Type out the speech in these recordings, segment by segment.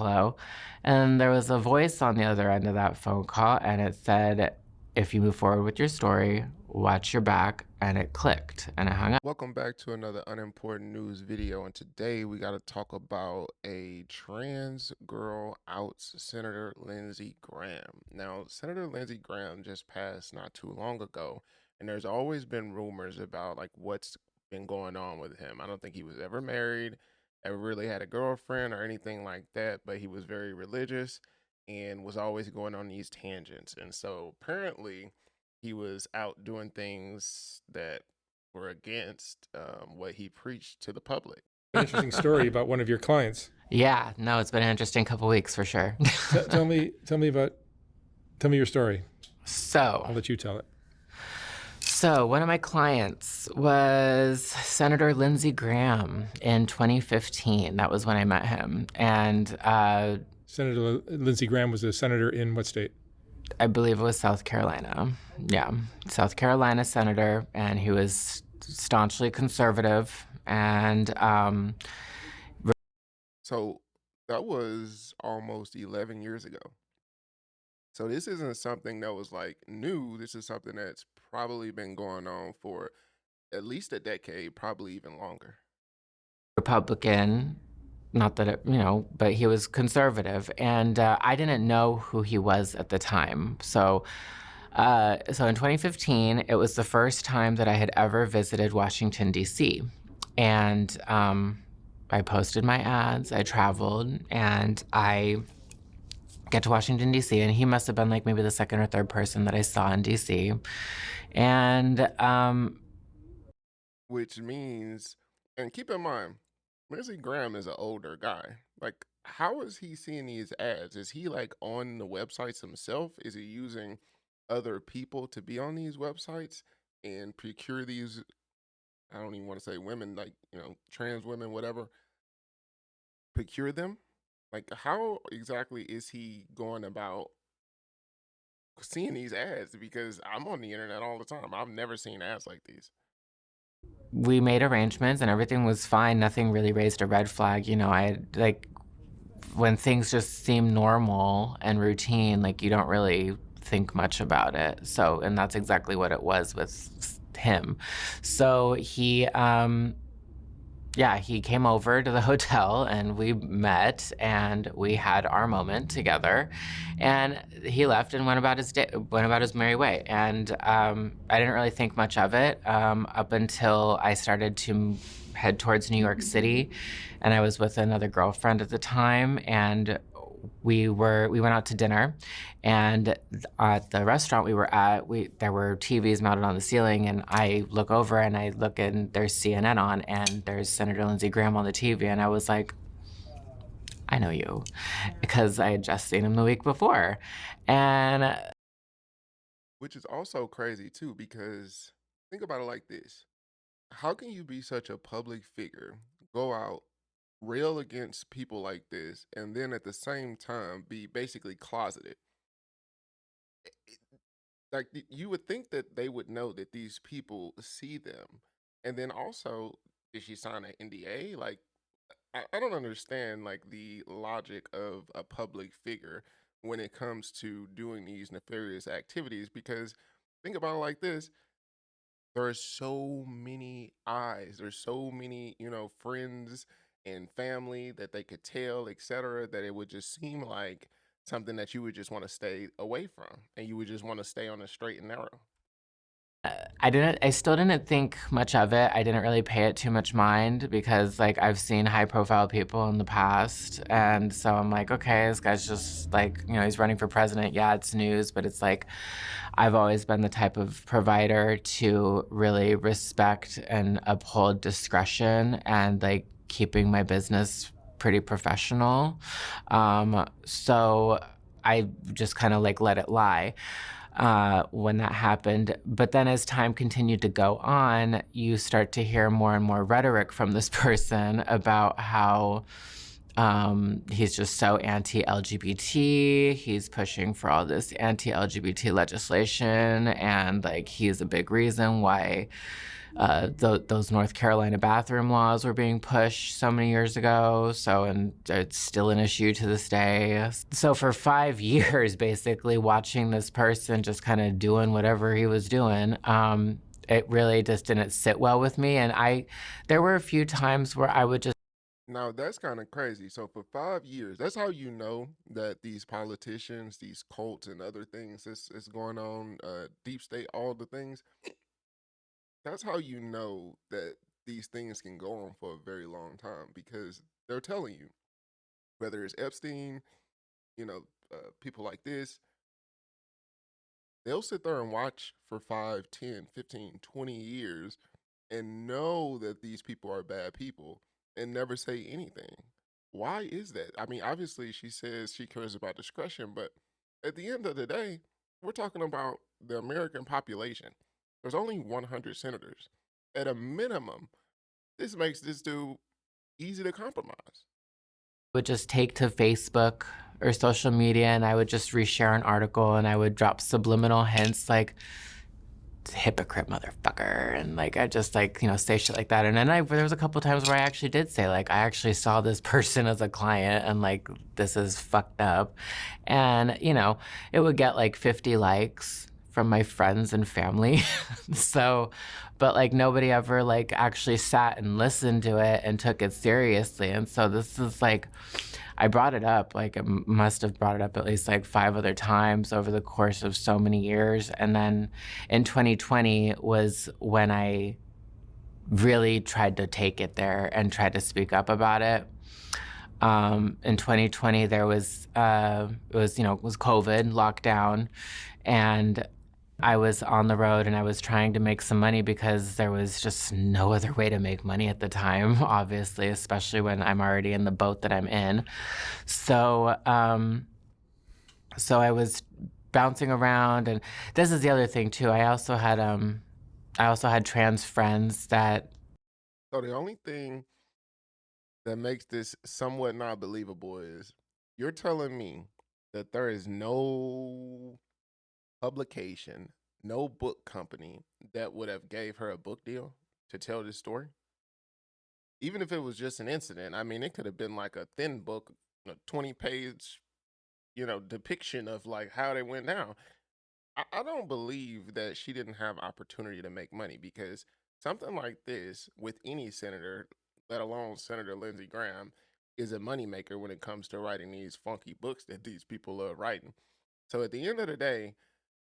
hello. And there was a voice on the other end of that phone call, and it said, if you move forward with your story, watch your back. And it clicked, and I hung up. Welcome back to another unimportant news video, and today we got to talk about a trans girl outs Senator Lindsey Graham. Now, Senator Lindsey Graham just passed not too long ago, and there's always been rumors about like what's been going on with him. I don't think he was ever married, ever really had a girlfriend or anything like that, but he was very religious and was always going on these tangents. And so apparently he was out doing things that were against what he preached to the public. An interesting story about one of your clients. Yeah, no, it's been an interesting couple weeks for sure. Tell me your story. So I'll let you tell it. one of my clients was Senator Lindsey Graham in 2015. That was when I met him. And Senator Lindsey Graham was a senator in what state? I believe it was South Carolina. Yeah, South Carolina senator, and he was staunchly conservative. And So that was almost 11 years ago. So this isn't something that was like new. This is something that's probably been going on for at least a decade, probably even longer. Republican, not that it, but he was conservative, and I didn't know who he was at the time. So in 2015, it was the first time that I had ever visited Washington, D.C. And I posted my ads, I traveled, and I get to Washington, D.C., and he must have been like maybe the second or third person that I saw in D.C. And Which means, and keep in mind, Lindsey Graham is an older guy. Like, how is he seeing these ads? Is he like on the websites himself? Is he using other people to be on these websites and procure these? I don't even want to say women, like, trans women, whatever, procure them? Like, how exactly is he going about seeing these ads? Because I'm on the internet all the time. I've never seen ads like these. we made arrangements, and everything was fine. Nothing really raised a red flag. I like when things just seem normal and routine, like you don't really think much about it. So, and that's exactly what it was with him. So he came over to the hotel, and we met, and we had our moment together, and he left and went about his merry way. And I didn't really think much of it up until I started to head towards New York City, and I was with another girlfriend at the time, and we went out to dinner, and at the restaurant we were at, there were TVs mounted on the ceiling, and I look over and I look, and there's CNN on, and there's Senator Lindsey Graham on the TV, and I was like, I know you, because I had just seen him the week before. And Which is also crazy too, because think about it like this. How can you be such a public figure, go out, rail against people like this, and then at the same time be basically closeted? It- Like, you would think that they would know that these people see them. And then also, did she sign an NDA? Like, I don't understand like the logic of a public figure when it comes to doing these nefarious activities, because think about it like this. There are so many eyes, there's so many, friends and family that they could tell, etc., that it would just seem like something that you would just want to stay away from, and you would just want to stay on the straight and narrow. I still didn't think much of it. I didn't really pay it too much mind, because like I've seen high profile people in the past. And so I'm like, okay, this guy's just like, he's running for president. Yeah, it's news, but it's like, I've always been the type of provider to really respect and uphold discretion, and like keeping my business pretty professional. So I just kind of like let it lie when that happened. But then as time continued to go on, you start to hear more and more rhetoric from this person about how He's just so anti-LGBT. He's pushing for all this anti-LGBT legislation, and like he's a big reason why those North Carolina bathroom laws were being pushed so many years ago. So, and it's still an issue to this day. So for 5 years, basically watching this person just kind of doing whatever he was doing, it really just didn't sit well with me. And there were a few times where I would just Now that's kind of crazy. So for 5 years, that's how you know that these politicians, these cults, and other things is going on, deep state, all the things. That's how you know that these things can go on for a very long time because they're telling you whether it's Epstein, you know, people like this, they'll sit there and watch for 5, 10, 15, 20 years and know that these people are bad people and never say anything. Why is that? I mean, obviously, she says she cares about discretion, but at the end of the day, we're talking about the American population. There's only 100 senators. At a minimum, this makes this dude easy to compromise. would just take to Facebook or social media and I would just reshare an article and I would drop subliminal hints like hypocrite motherfucker, and like I just like say shit like that. And then there was a couple times where I actually did say like I actually saw this person as a client and like this is fucked up, and it would get like 50 likes from my friends and family. So, but like nobody ever like actually sat and listened to it and took it seriously. And so this is like, I brought it up, like I must have brought it up at least like 5 other times over the course of so many years. And then in 2020 was when I really tried to take it there and tried to speak up about it. In 2020, there was, it was COVID, lockdown, and I was on the road and I was trying to make some money because there was just no other way to make money at the time, obviously, especially when I'm already in the boat that I'm in. So, so I was bouncing around, and this is the other thing too. I also had trans friends that So the only thing that makes this somewhat not believable is you're telling me that there is no publication, no book company that would have gave her a book deal to tell this story? Even if it was just an incident, I mean, it could have been like a thin book, a 20-page, depiction of like how they went down. I don't believe that she didn't have opportunity to make money because something like this with any senator, let alone Senator Lindsey Graham, is a moneymaker when it comes to writing these funky books that these people are writing. So at the end of the day,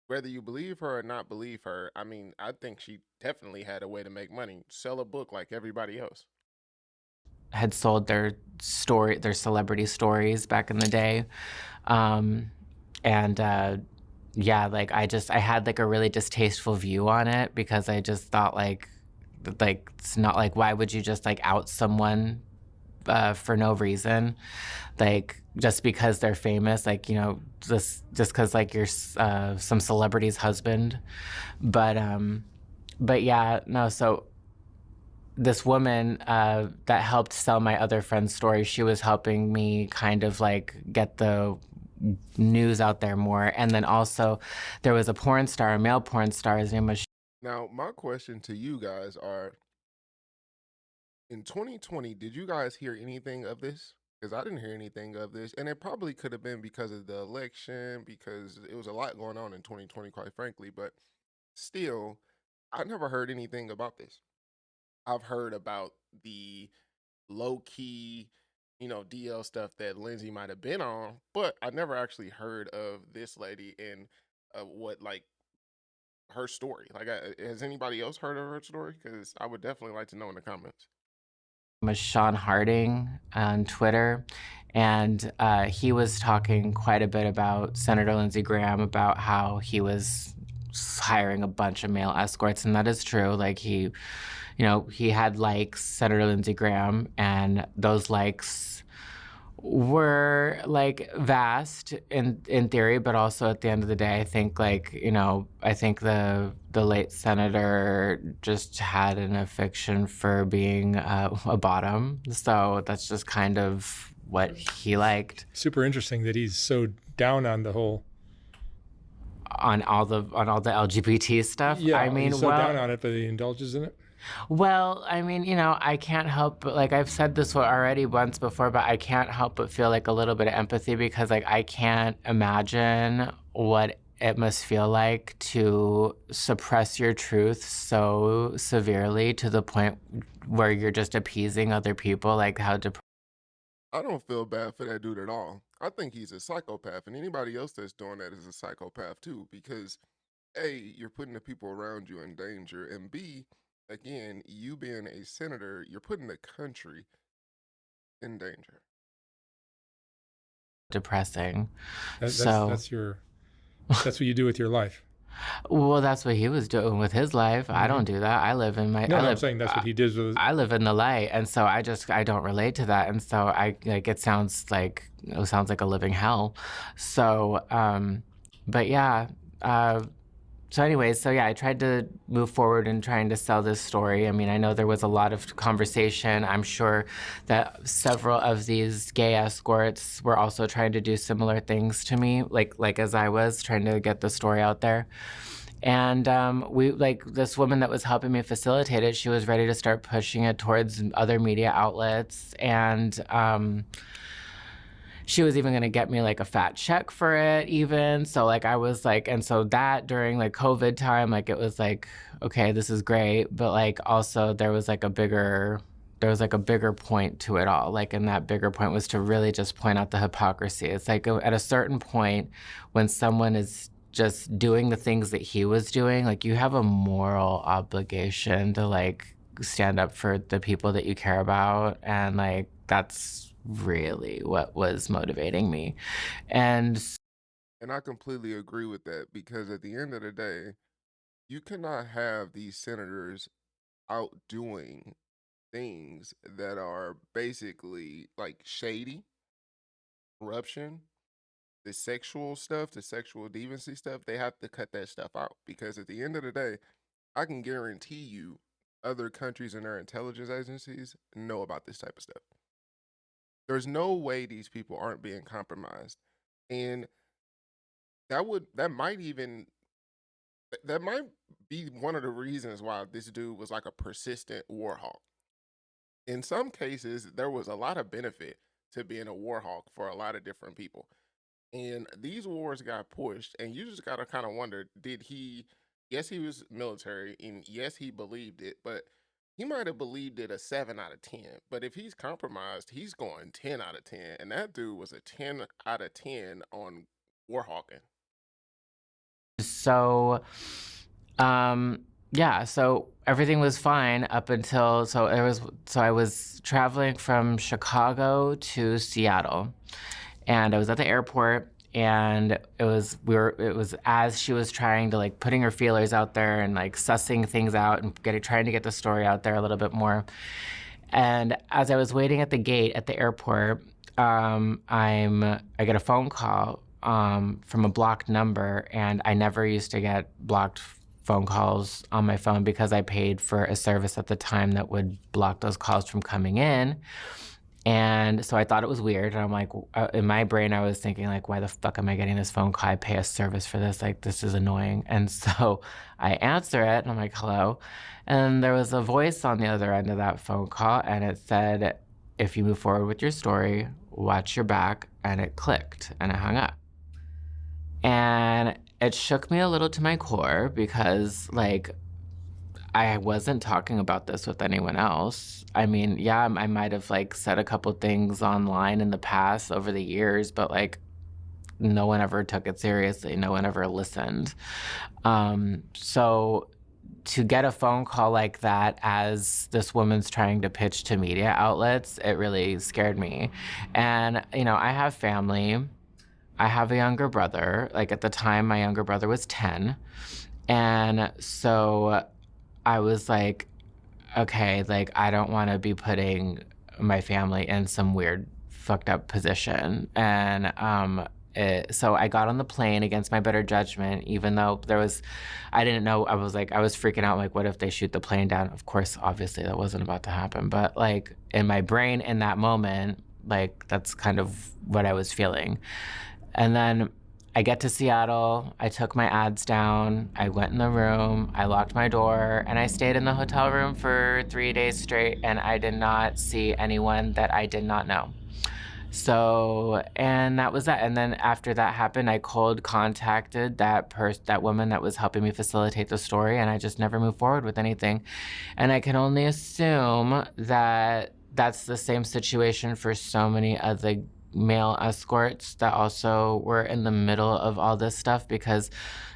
whether you believe her or not believe her, I mean, I think she definitely had a way to make money. Sell a book like everybody else. had sold their celebrity stories back in the day. And yeah, like I had like a really distasteful view on it because I just thought like it's not like, why would you just like out someone for no reason, like just because they're famous, like just because like you're some celebrity's husband. But yeah, no. So this woman that helped sell my other friend's story, she was helping me kind of like get the news out there more. And then also there was a male porn star, his name was Now, my question to you guys are, in 2020, did you guys hear anything of this? Because I didn't hear anything of this. And it probably could have been because of the election, because it was a lot going on in 2020, quite frankly. But still, I never heard anything about this. I've heard about the low key, DL stuff that Lindsay might have been on, but I never actually heard of this lady and what, like, her story. Like, has anybody else heard of her story? Because I would definitely like to know in the comments. Sean Harding on Twitter, and he was talking quite a bit about Senator Lindsey Graham, about how he was hiring a bunch of male escorts, and that is true. Like he had likes, Senator Lindsey Graham, and those likes were like vast in theory, but also at the end of the day, I think like I think the late senator just had an affection for being a bottom, so that's just kind of what he liked. Super interesting that he's so down on the whole. On all the LGBT stuff. Yeah, I mean, he's so down on it, but he indulges in it. Well, I mean, I can't help but, like, I've said this already once before, but I can't help but feel like a little bit of empathy because, like, I can't imagine what it must feel like to suppress your truth so severely to the point where you're just appeasing other people, like how I don't feel bad for that dude at all. I think he's a psychopath, and anybody else that's doing that is a psychopath too, because A, you're putting the people around you in danger, and B, again, you being a senator, you're putting the country in danger. depressing. That's So, that's what you do with your life. well, that's what he was doing with his life. I don't do that. I live in my. No, I I'm live. saying that's what he did with. I live in the light, and so I don't relate to that, and so it sounds like a living hell. So, but yeah. So anyways, so yeah, I tried to move forward in trying to sell this story. I mean, I know there was a lot of conversation. I'm sure that several of these gay escorts were also trying to do similar things to me, like as I was trying to get the story out there. And this woman that was helping me facilitate it, she was ready to start pushing it towards other media outlets, and she was even gonna get me like a fat check for it even. So like I was like, and so that during like COVID time, like it was like, okay, this is great. But like also there was like a bigger point to it all. Like, and that bigger point was to really just point out the hypocrisy. It's like at a certain point when someone is just doing the things that he was doing, like you have a moral obligation to like stand up for the people that you care about. And like, that's really what was motivating me. And I completely agree with that because at the end of the day, you cannot have these senators out doing things that are basically like shady, corruption, the sexual stuff, the sexual deviancy stuff. They have to cut that stuff out because at the end of the day, I can guarantee you other countries and their intelligence agencies know about this type of stuff. There's no way these people aren't being compromised. And that might be one of the reasons why this dude was like a persistent war hawk. In some cases, there was a lot of benefit to being a war hawk for a lot of different people. And these wars got pushed, and you just gotta kind of wonder, yes, he was military, and yes, he believed it, but he might have believed it a 7 out of 10. But if he's compromised, he's going 10 out of 10. And that dude was a 10 out of 10 on warhawking. so, yeah, so everything was fine up until, so I was traveling from Chicago to Seattle, and I was at the airport, and it was as she was trying to like putting her feelers out there and like sussing things out and trying to get the story out there a little bit more. And as I was waiting at the gate at the airport, I get a phone call from a blocked number, and I never used to get blocked phone calls on my phone because I paid for a service at the time that would block those calls from coming in. And so I thought it was weird. And I'm like, in my brain, I was thinking like, why the fuck am I getting this phone call? I pay a service for this. Like, this is annoying. And so I answer it and I'm like, hello. And there was a voice on the other end of that phone call. And it said, if you move forward with your story, watch your back. And it clicked and it hung up. And it shook me a little to my core because like, I wasn't talking about this with anyone else. I mean, yeah, I might have like said a couple things online in the past over the years, but like no one ever took it seriously. No one ever listened. So to get a phone call like that as this woman's trying to pitch to media outlets, it really scared me. And, I have family. I have a younger brother. Like at the time, my younger brother was 10. And so I was like, okay, like I don't want to be putting my family in some weird fucked up position. And so I got on the plane against my better judgment, even though I didn't know, I was freaking out, like, what if they shoot the plane down? Of course, obviously that wasn't about to happen. But like in my brain in that moment, Like, that's kind of what I was feeling. And then I get to Seattle. I took my ads down. I went in the room. I locked my door, and I stayed in the hotel room for 3 days straight. And I did not see anyone that I did not know. So, and that was that. And then after that happened, I cold contacted that woman that was helping me facilitate the story, and I just never moved forward with anything. And I can only assume that that's the same situation for so many other male escorts that also were in the middle of all this stuff, because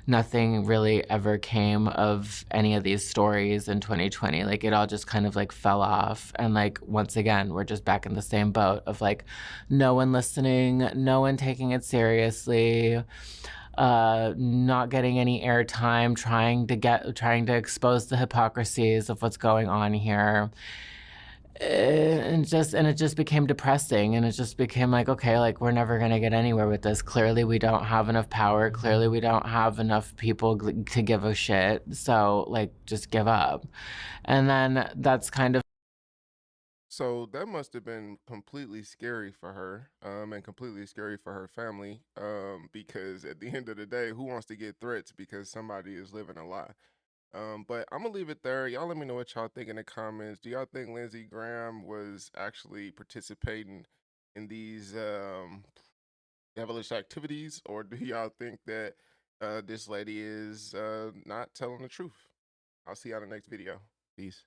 nothing really ever came of any of these stories in 2020. Like, it all just kind of like fell off. And like, once again, we're just back in the same boat of like no one listening, no one taking it seriously, not getting any airtime, trying to expose the hypocrisies of what's going on here. And it just became depressing, and it just became like, okay, like, we're never going to get anywhere with this. Clearly we don't have enough power. Clearly we don't have enough people to give a shit. So like, just give up. And then that's kind of So that must have been completely scary for her, and completely scary for her family, because at the end of the day, who wants to get threats because somebody is living a lie? But I'm gonna leave it there. Y'all let me know what y'all think in the comments. Do y'all think Lindsey Graham was actually participating in these devilish activities, or do y'all think that this lady is not telling the truth? I'll see y'all in the next video. Peace.